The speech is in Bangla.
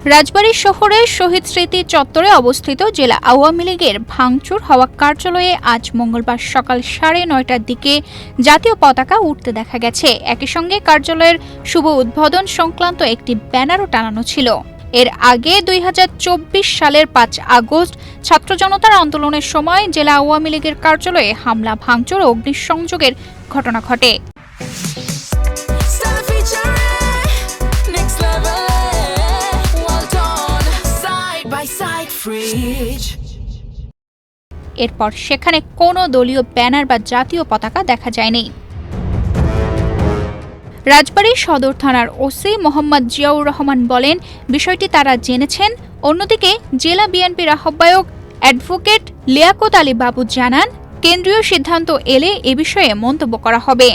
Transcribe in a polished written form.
রাজবাড়ী শহরের শহীদ স্মৃতি চত্বরে অবস্থিত জেলা আওয়ামী লীগের ভাঙচুর হওয়া কার্যালয়ে আজ মঙ্গলবার সকাল 9:30টার দিকে জাতীয় পতাকা উঠতে দেখা গেছে। একই সঙ্গে কার্যালয়ের শুভ উদ্বোধন সংক্রান্ত একটি ব্যানারও টানানো ছিল। এর আগে 2024 সালের 5 আগস্ট ছাত্র জনতার আন্দোলনের সময় জেলা আওয়ামী লীগের কার্যালয়ে হামলা, ভাঙচুর ও অগ্নিসংযোগের ঘটনা ঘটে। এরপর সেখানে কোনো দলীয় ব্যানার বা জাতীয় পতাকা দেখা যায়নি। রাজবাড়ী সদর থানার ওসি মোহাম্মদ জিয়াউর রহমান বলেন, বিষয়টি তারা জেনেছেন। অন্যদিকে জেলা বিএনপির আহ্বায়ক অ্যাডভোকেট লিয়াকত আলী বাবু জানান, কেন্দ্রীয় সিদ্ধান্ত এলে এ বিষয়ে মন্তব্য করা হবে।